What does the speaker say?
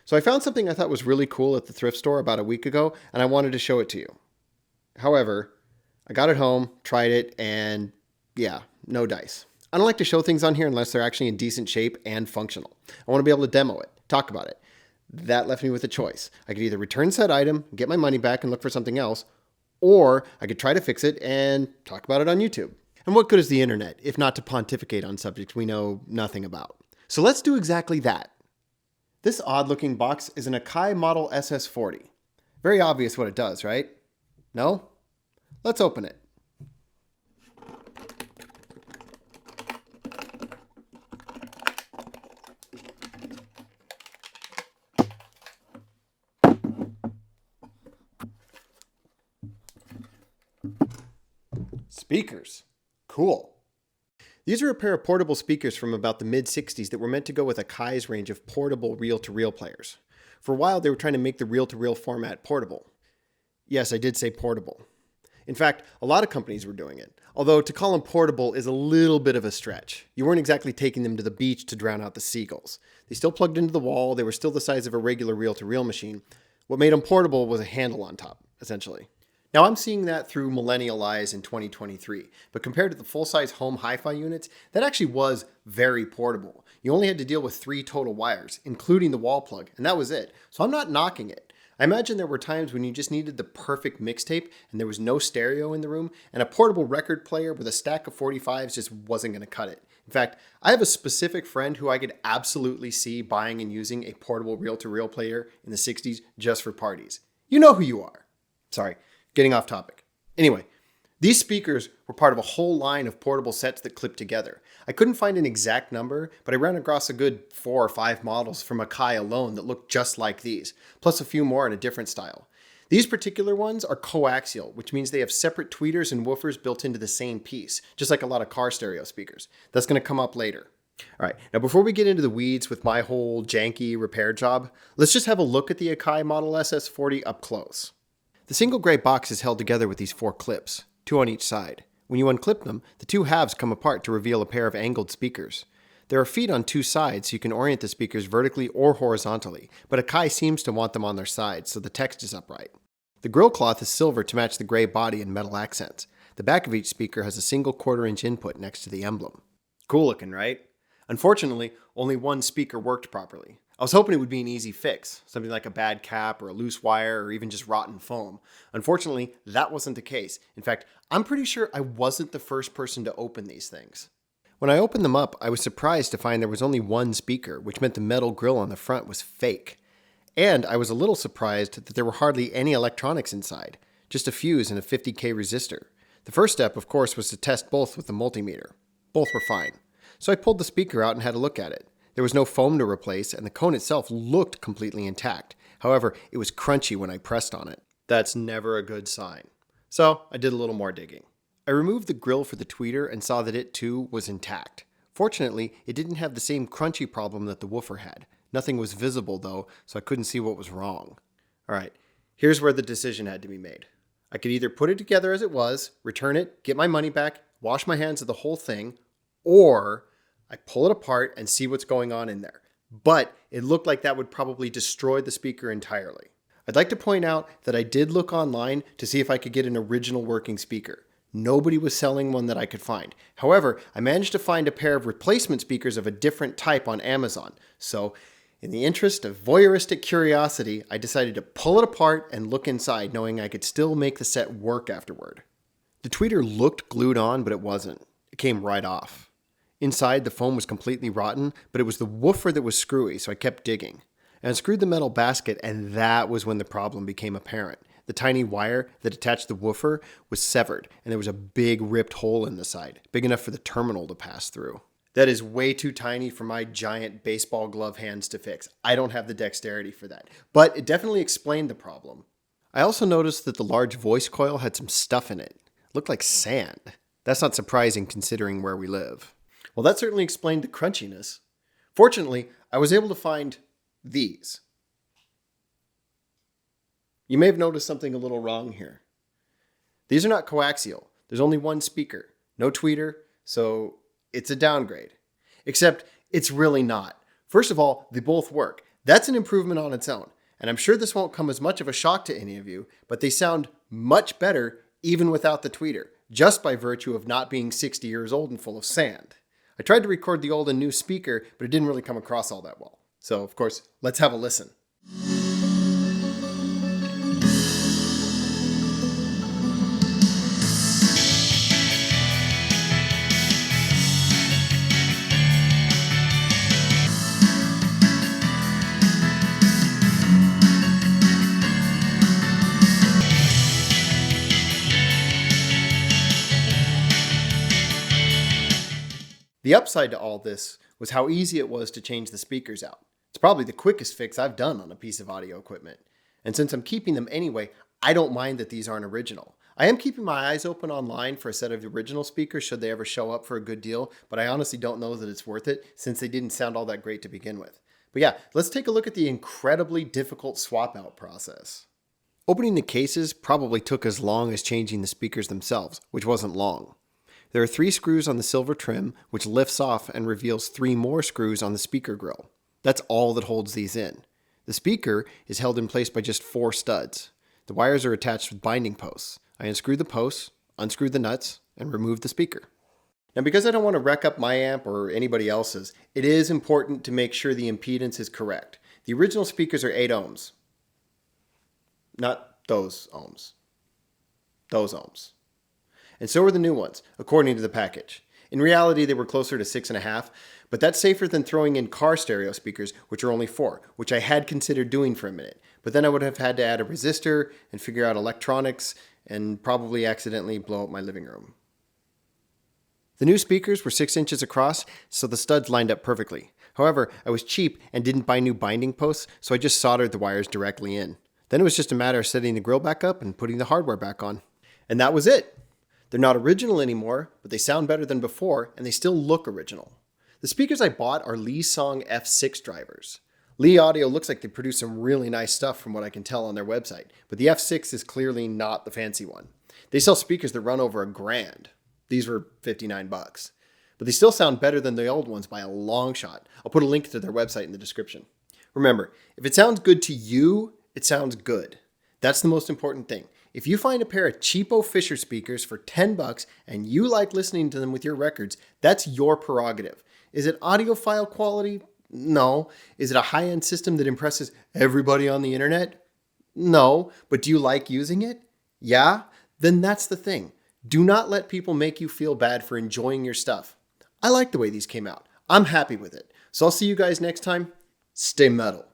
So I found something I thought was really cool at the thrift store about a week ago, and I wanted to show it to you. However, I got it home, tried it, and yeah, no dice. I don't like to show things on here unless they're actually in decent shape and functional. I want to be able to demo it, talk about it. That left me with a choice. I could either return said item, get my money back, and look for something else, or I could try to fix it and talk about it on YouTube. And what good is the internet if not to pontificate on subjects we know nothing about? So let's do exactly that. This odd-looking box is an Akai Model SS40. Very obvious what it does, right? No? Let's open it. Speakers. Cool. These are a pair of portable speakers from about the mid-60s that were meant to go with Akai's range of portable reel-to-reel players. For a while, they were trying to make the reel-to-reel format portable. Yes, I did say portable. In fact, a lot of companies were doing it, although to call them portable is a little bit of a stretch. You weren't exactly taking them to the beach to drown out the seagulls. They still plugged into the wall, they were still the size of a regular reel-to-reel machine. What made them portable was a handle on top, essentially. Now I'm seeing that through millennial eyes in 2023, but compared to the full-size home hi-fi units, that actually was very portable. You only had to deal with 3 total wires, including the wall plug, and that was it. So I'm not knocking it. I imagine there were times when you just needed the perfect mixtape and there was no stereo in the room, and a portable record player with a stack of 45s just wasn't going to cut it. In fact, I have a specific friend who I could absolutely see buying and using a portable reel-to-reel player in the 60s just for parties. You know who you are. Sorry. Getting off topic. Anyway, these speakers were part of a whole line of portable sets that clipped together. I couldn't find an exact number, but I ran across a good 4 or 5 models from Akai alone that looked just like these, plus a few more in a different style. These particular ones are coaxial, which means they have separate tweeters and woofers built into the same piece, just like a lot of car stereo speakers. That's going to come up later. All right, now before we get into the weeds with my whole janky repair job, let's just have a look at the Akai Model SS40 up close. The single gray box is held together with these 4 clips, 2 on each side. When you unclip them, the 2 halves come apart to reveal a pair of angled speakers. There are feet on 2 sides so you can orient the speakers vertically or horizontally, but Akai seems to want them on their sides so the text is upright. The grill cloth is silver to match the gray body and metal accents. The back of each speaker has a single 1/4-inch input next to the emblem. Cool looking, right? Unfortunately, only one speaker worked properly. I was hoping it would be an easy fix, something like a bad cap or a loose wire or even just rotten foam. Unfortunately, that wasn't the case. In fact, I'm pretty sure I wasn't the first person to open these things. When I opened them up, I was surprised to find there was only one speaker, which meant the metal grill on the front was fake. And I was a little surprised that there were hardly any electronics inside, just a fuse and a 50K resistor. The first step, of course, was to test both with the multimeter. Both were fine. So I pulled the speaker out and had a look at it. There was no foam to replace, and the cone itself looked completely intact. However, it was crunchy when I pressed on it. That's never a good sign. So I did a little more digging. I removed the grill for the tweeter and saw that it too was intact. Fortunately, it didn't have the same crunchy problem that the woofer had. Nothing was visible though, so I couldn't see what was wrong. Alright, here's where the decision had to be made. I could either put it together as it was, return it, get my money back, wash my hands of the whole thing, or I pull it apart and see what's going on in there. But it looked like that would probably destroy the speaker entirely. I'd like to point out that I did look online to see if I could get an original working speaker. Nobody was selling one that I could find. However, I managed to find a pair of replacement speakers of a different type on Amazon. So, in the interest of voyeuristic curiosity, I decided to pull it apart and look inside, knowing I could still make the set work afterward. The tweeter looked glued on, but it wasn't. It came right off. Inside, the foam was completely rotten, but it was the woofer that was screwy, so I kept digging. And I unscrewed the metal basket, and that was when the problem became apparent. The tiny wire that attached the woofer was severed, and there was a big ripped hole in the side, big enough for the terminal to pass through. That is way too tiny for my giant baseball glove hands to fix. I don't have the dexterity for that, but it definitely explained the problem. I also noticed that the large voice coil had some stuff in it. It looked like sand. That's not surprising considering where we live. Well, that certainly explained the crunchiness. Fortunately, I was able to find these. You may have noticed something a little wrong here. These are not coaxial. There's only one speaker, no tweeter, so it's a downgrade. Except it's really not. First of all, they both work. That's an improvement on its own, and I'm sure this won't come as much of a shock to any of you, but they sound much better even without the tweeter, just by virtue of not being 60 years old and full of sand. I tried to record the old and new speaker, but it didn't really come across all that well. So, of course, let's have a listen. The upside to all this was how easy it was to change the speakers out. It's probably the quickest fix I've done on a piece of audio equipment. And since I'm keeping them anyway, I don't mind that these aren't original. I am keeping my eyes open online for a set of the original speakers should they ever show up for a good deal, but I honestly don't know that it's worth it since they didn't sound all that great to begin with. But yeah, let's take a look at the incredibly difficult swap out process. Opening the cases probably took as long as changing the speakers themselves, which wasn't long. There are 3 screws on the silver trim, which lifts off and reveals 3 more screws on the speaker grill. That's all that holds these in. The speaker is held in place by just 4 studs. The wires are attached with binding posts. I unscrew the posts, unscrew the nuts, and remove the speaker. Now, because I don't want to wreck up my amp or anybody else's, it is important to make sure the impedance is correct. The original speakers are 8 ohms. Not those ohms. Those ohms. And so are the new ones, according to the package. In reality, they were closer to 6.5, but that's safer than throwing in car stereo speakers, which are only 4, which I had considered doing for a minute. But then I would have had to add a resistor and figure out electronics and probably accidentally blow up my living room. The new speakers were 6 inches across, so the studs lined up perfectly. However, I was cheap and didn't buy new binding posts, so I just soldered the wires directly in. Then it was just a matter of setting the grill back up and putting the hardware back on. And that was it. They're not original anymore, but they sound better than before, and they still look original. The speakers I bought are Lee Song F6 drivers. Lee Audio looks like they produce some really nice stuff from what I can tell on their website, but the F6 is clearly not the fancy one. They sell speakers that run over $1,000. These were $59. But they still sound better than the old ones by a long shot. I'll put a link to their website in the description. Remember, if it sounds good to you, it sounds good. That's the most important thing. If you find a pair of cheapo Fisher speakers for $10 and you like listening to them with your records, that's your prerogative. Is it audiophile quality? No. Is it a high-end system that impresses everybody on the internet? No. But do you like using it? Yeah? Then that's the thing. Do not let people make you feel bad for enjoying your stuff. I like the way these came out. I'm happy with it. So I'll see you guys next time. Stay metal.